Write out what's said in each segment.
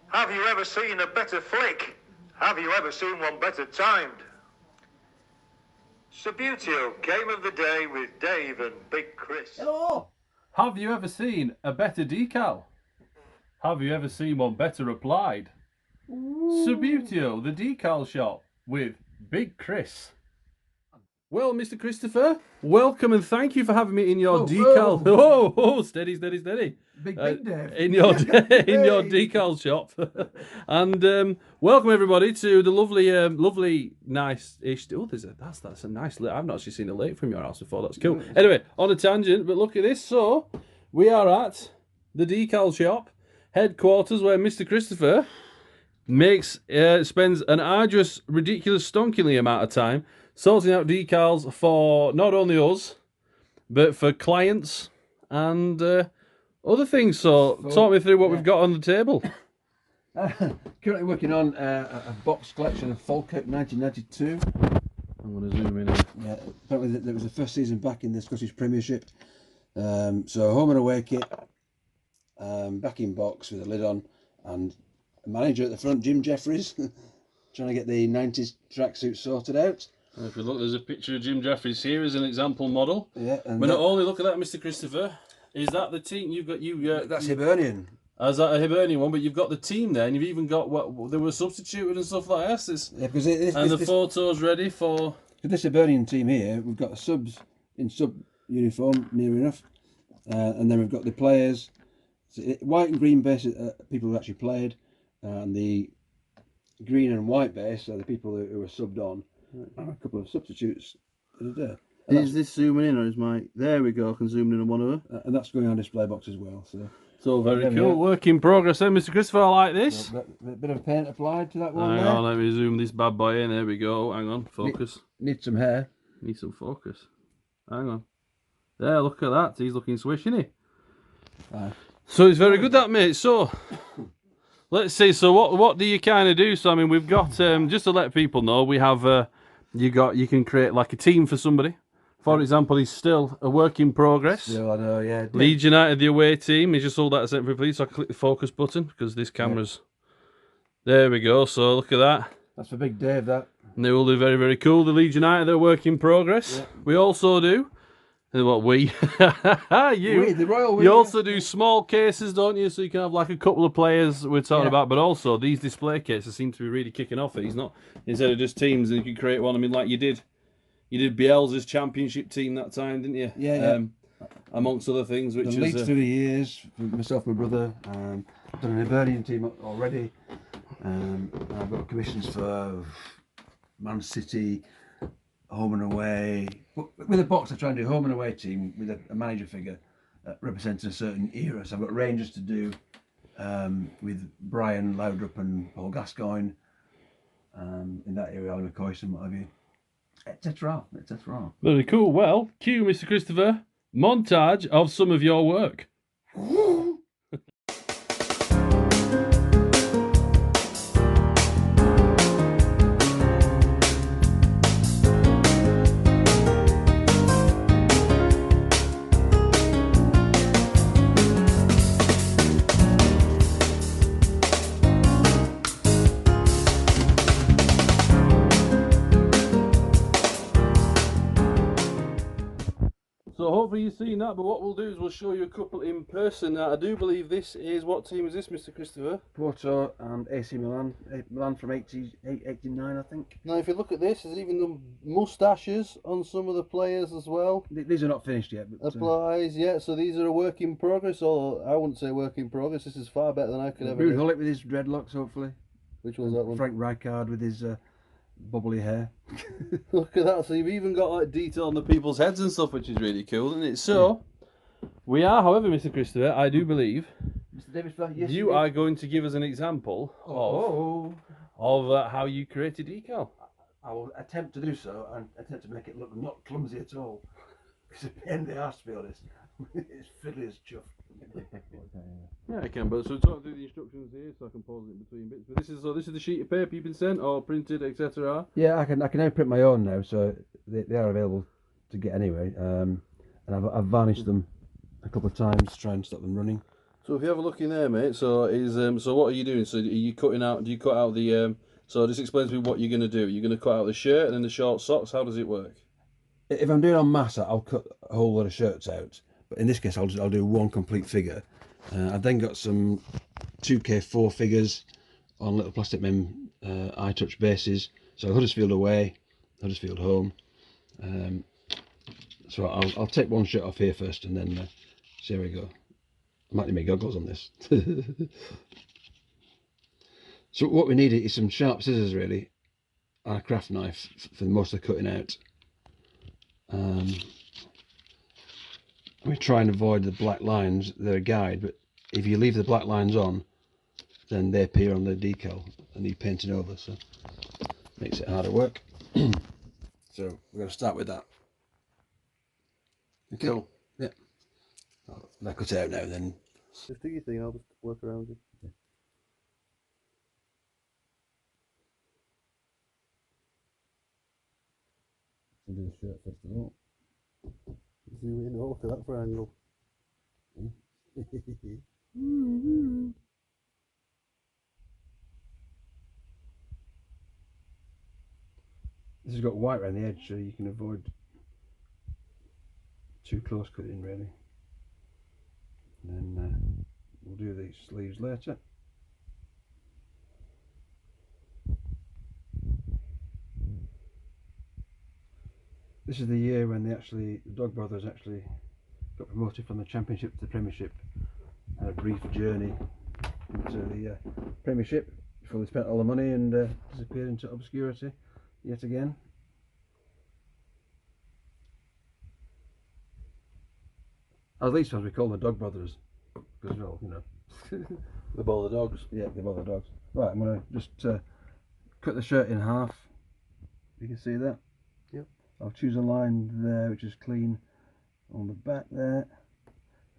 Have you ever seen a better flick? Have you ever seen one better timed? Subutio, game of the day with Dave and Big Chris. Hello! Have you ever seen a better decal? Have you ever seen one better applied? Subutio, the decal shop with Big Chris. Well, Mr. Christopher, welcome and thank you for having me in your decal. Oh, steady. Big Dave. In your decal shop, and welcome everybody to the lovely, nice-ish. Oh, that's a nice. I've not actually seen a lake from your house before. That's cool. Anyway, on a tangent, but look at this. So we are at the decal shop headquarters where Mr. Christopher spends an arduous, ridiculous, stonkingly amount of time sorting out decals for not only us, but for clients and other things. So talk me through what we've got on the table. Currently working on a box collection of Falkirk 1992. I'm going to zoom in here. Yeah, apparently there was the first season back in the Scottish Premiership. So home and away kit, back in box with a lid on, and a manager at the front, Jim Jeffries, trying to get the 90s tracksuit sorted out. If you look, there's a picture of Jim Jeffries here as an example model. Yeah, and but not only look at that, Mr. Christopher. Is that the team you've got? That's Hibernian. Is that a Hibernian one? But you've got the team there, and you've even got what they were substituted and stuff like that. Yeah, because the photos ready for this Hibernian team here. We've got the subs in sub uniform, near enough, and then we've got the players. So white and green base people who actually played, and the green and white base are the people who were subbed on. And a couple of substitutes that are there. Is this zooming in or is my... There we go, I can zoom in on one of them. And that's going on display box as well. So very cool. Work in progress then, Mr. Christopher. I like this. So, a bit of paint applied to that one. Hang there. on, let me zoom this bad boy in. There we go. Hang on, focus. Need some hair. Need some focus. Hang on. There, look at that. He's looking swish, isn't he? So it's very good, that, mate. So... Let's see. So what do you kind of do? So I mean, we've got just to let people know, we have you can create like a team for somebody. For example, he's still a work in progress. Still, I know, yeah. Leeds United, the away team. He's just all that separate, please. So I can click the focus button because this camera's. Yeah. There we go. So look at that. That's for Big Dave. That. And they will do very, very cool. The Leeds United, they're work in progress. Yeah. We also do. What we? The royal we. You also do small cases, don't you? So you can have like a couple of players we're talking about, but also these display cases seem to be really kicking off. He's not instead of just teams, and you can create one. I mean, like you did Bielsa's championship team that time, didn't you? Yeah. Amongst other things, which the is Leeds through the years. Myself, and my brother, I've done an Hibernian team already. I've got commissions for Man City. Home and away. With a box, I try and do home and away team with a manager figure representing a certain era. So I've got Rangers to do with Brian Laudrup and Paul Gascoigne in that area, Alan McCoy and what have you, etc. Very cool. Well, cue Mr. Christopher, montage of some of your work. So hopefully you've seen that, but what we'll do is we'll show you a couple in person. Now, I do believe this is, what team is this, Mr. Christopher? Porto and AC Milan. Milan from 89, I think. Now, if you look at this, there's even the moustaches on some of the players as well. These are not finished yet. But, applies, yeah, so these are a work in progress, or I wouldn't say work in progress. This is far better than I could ever do. Hullet with his dreadlocks, hopefully. Which one's that one? Frank Rijkaard with his bubbly hair. Look at that, so you've even got like detail on the people's heads and stuff, which is really cool, isn't it? So we are, however, Mr. Christopher, I do believe Mr. Davis, yes, you are going to give us an example of how you create a decal. I will attempt to do so and attempt to make it look not clumsy at all. It's a pain in the arse, to be honest. It's fiddly as chuff. Yeah, I can, but so talk through the instructions here so I can pause it between bits. But this is the sheet of paper you've been sent or printed, etc. Yeah, I can now print my own now, so they are available to get anyway. And I've varnished them a couple of times to try and stop them running. So if you have a look in there, mate, so is so what are you doing? So are you cutting out? Do you cut out the So just explain to me what you're going to do. You're going to cut out the shirt and then the short socks. How does it work? If I'm doing on mass, I'll cut a whole lot of shirts out. But in this case, I'll do one complete figure. I've then got some 2K4 figures on little plastic mem eye-touch bases. So Huddersfield away, Huddersfield home. So I'll take one shirt off here first and then see how we go. I might need my goggles on this. So what we need is some sharp scissors really, and a craft knife for most of the cutting out. We try and avoid the black lines. They're a guide, but if you leave the black lines on, then they appear on the decal and need painting over, so makes it harder work. So we're going to start with that. Okay. Cool. Yeah. I'll cut it out now then. Just do your thing, I'll just work around you. Okay. I'll do the shirt first of all. Zoom in, oh, look at that for angle. This has got white around the edge, so you can avoid too close cutting really. And then we'll do these sleeves later. This is the year when the Dog Brothers actually got promoted from the Championship to the Premiership. Had a brief journey into the Premiership before they spent all the money and disappeared into obscurity yet again. As least as we call them the Dog Brothers, because well, you know, The ball of dogs. yeah, they bother dogs. Right, I'm gonna just cut the shirt in half. You can see that. Yep. I'll choose a line there which is clean on the back there,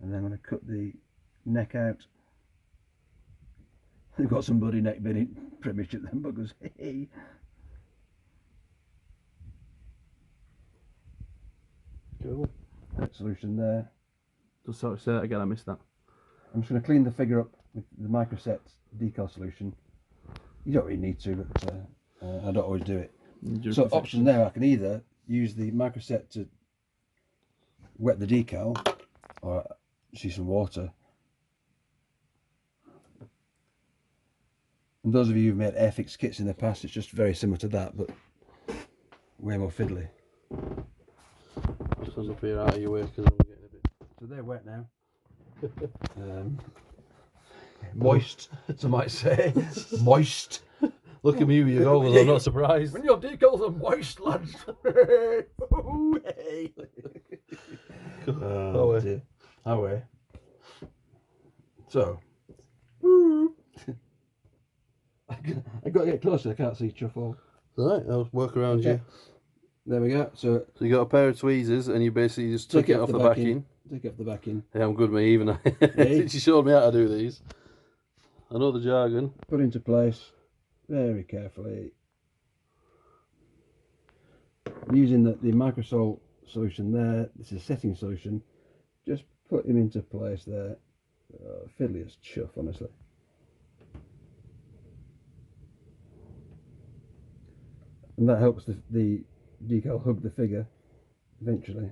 and then I'm going to cut the neck out. They've got some bloody neck bin in Premiership, them buggers. Hey. Cool. That solution there. Just sort of say that again, I missed that. I'm just going to clean the figure up with the microset decal solution. You don't really need to, but I don't always do it. So option there, I can either use the microset to wet the decal, or see some water. And those of you who've made airfix kits in the past, it's just very similar to that, but way more fiddly. I'll stand up here out of your way because I'm getting a bit... So they're wet now. Moist, some might say. Moist. Look at me with your goggles, I'm not surprised. When your decals are moist, lads. Oh, hey. Oh dear. Away. So, I got to get closer. I can't see chuff all. Right, I'll work around you. There we go. So you got a pair of tweezers and you basically just took it off the backing. Take it off the backing. Yeah, I'm good, mate. Even Hey. she showed me how to do these. I know the jargon. Put into place very carefully. Using the microsol solution there. This is a setting solution. Just put him into place there. Fiddly as chuff, honestly. And that helps the decal hug the figure eventually.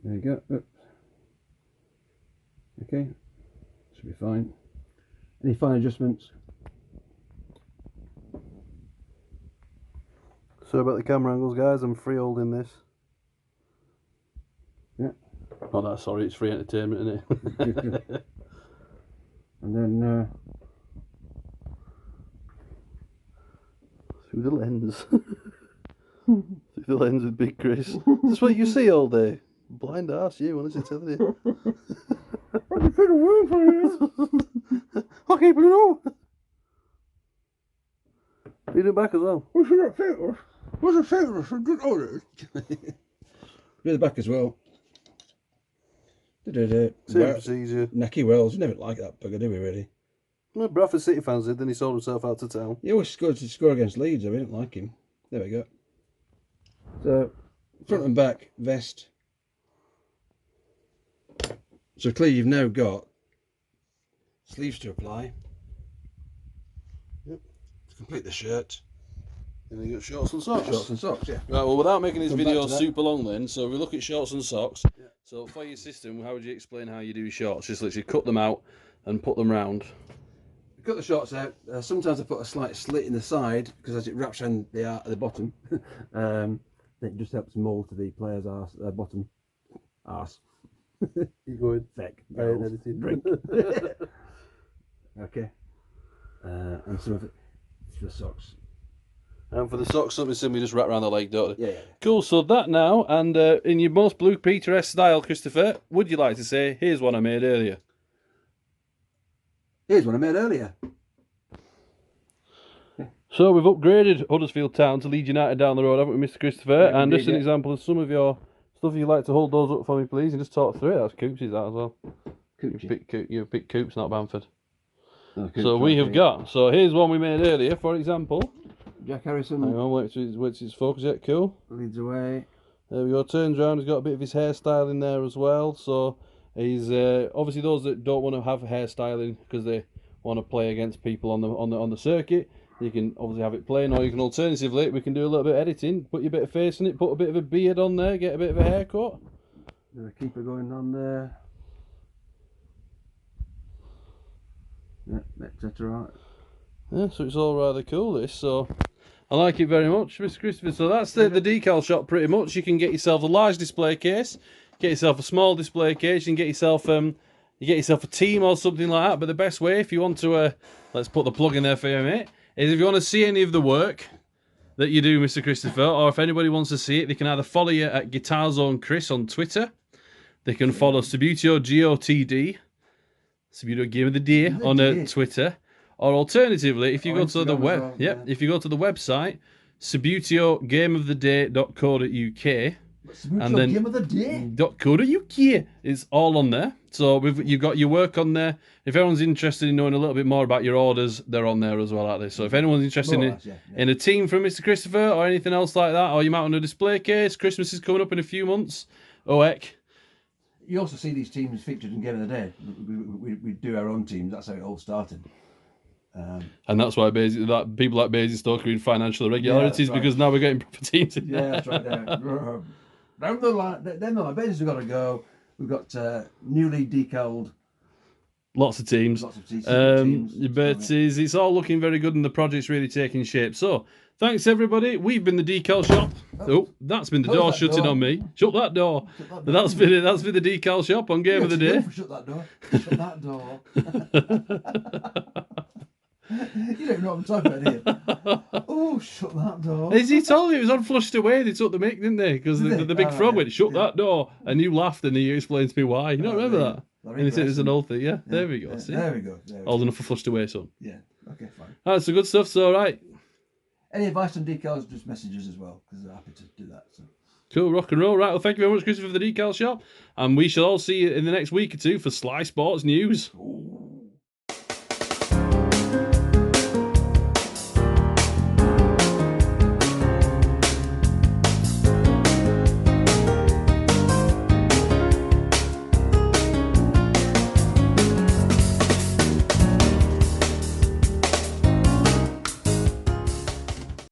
There you go. Oops. Okay, should be fine. Any fine adjustments? Sorry about the camera angles, guys. I'm free holding this. Yeah. Not that sorry, it's free entertainment, isn't it? And then through the lens. Through the lens with Big Chris. That's what you see all day. Blind ass, you, honestly telling you. I could work for you. Okay, Bruno. Read it back as well. What's that filter? What's a filter for good orders? Do the back as well. Same procedure. Necky Wells, we never like that bugger, do we really? Well, Bradford City fans did, then he sold himself out to town. He always scored to score against Leeds, so we didn't like him. There we go. So, front and back vest. So clearly you've now got sleeves to apply. Yep. To complete the shirt. And then you got shorts and socks. Shorts and socks, yeah. Right, well, without making this Come back video to that. super long then, so if we look at shorts and socks, Yeah. so for your system, how would you explain how you do shorts? Just literally cut them out and put them round. Cut the shorts out. Sometimes I put a slight slit in the side because as it wraps around the bottom, it just helps mould to the player's arse, bottom arse. You going Thick. editing. Okay. And some of it for the socks. And for the socks, something similar, just wrap around the leg, don't they? Yeah. Cool, so that now, and in your most Blue Peter-esque style, Christopher, would you like to say, here's one I made earlier? Here's one I made earlier. So we've upgraded Huddersfield Town to Leeds United down the road, haven't we, Mr. Christopher? Yeah, and just an yeah. example of some of your stuff you'd like to hold those up for me, please, and just talk through it. That's Coops, is that as well? You pick Coops, not Bamford. So we have got, so here's one we made earlier, for example. Jack Harrison. Hang on, wait till it's focus yet, cool. Leads away. There we go, turns around, he's got a bit of his hairstyle in there as well. So he's, obviously those that don't want to have hairstyling because they want to play against people on the circuit, you can obviously have it plain, or you can alternatively, we can do a little bit of editing, put your bit of face in it, put a bit of a beard on there, get a bit of a haircut. There's a keeper going on there. Yeah, etc. Yeah, so it's all rather cool, this, so I like it very much, Mr. Christopher. So that's the decal shop pretty much. You can get yourself a large display case, get yourself a small display case, you can get yourself a team or something like that. But the best way, if you want to, let's put the plug in there for you, mate, is if you want to see any of the work that you do, Mr. Christopher, or if anybody wants to see it, they can either follow you at Guitar Zone Chris on Twitter. They can follow Subutio GOTD, Subutio Game of the Day on Twitter. Or alternatively, if you go to the web, well, yeah. if you go to the website, subutiogameoftheday.co.uk, and then Game of the Day. .co.uk, it's all on there. So you've got your work on there. If anyone's interested in knowing a little bit more about your orders, they're on there as well, aren't they? So if anyone's interested in a team from Mr. Christopher or anything else like that, or you might want a display case, Christmas is coming up in a few months. Oh heck. You also see these teams featured in Game of the Day. We do our own teams. That's how it all started. And that's why people like Basingstoke are in financial irregularities, because now we're getting proper teams in there. Yeah, that's right. Down the line, Basingstoke have got to go. We've got newly decaled. Lots of teams. Lots of teams. But it's all looking very good and the project's really taking shape. So, thanks everybody. We've been the Decal Shop. Oh, that's been the door shutting on me. Shut that door. That's been the Decal Shop on Game of the Day. Shut that door. Shut that door. You don't know what I'm talking about here. Oh, shut that door. As he told me, it was on Flushed Away. They took the mic, didn't they? Because the big frog went, shut that door. And you laughed and he explained to me why. You don't remember that? And he said it was an old thing. Yeah, there we go. See? There we go. Old enough for Flushed Away, son. Yeah, okay, fine. Alright, so good stuff. So, right. Any advice on decals, just message us as well, because they're happy to do that. So. Cool, rock and roll. Right, well, thank you very much, Christopher, for the Decal Shop. And we shall all see you in the next week or two for Sly Sports News. Ooh.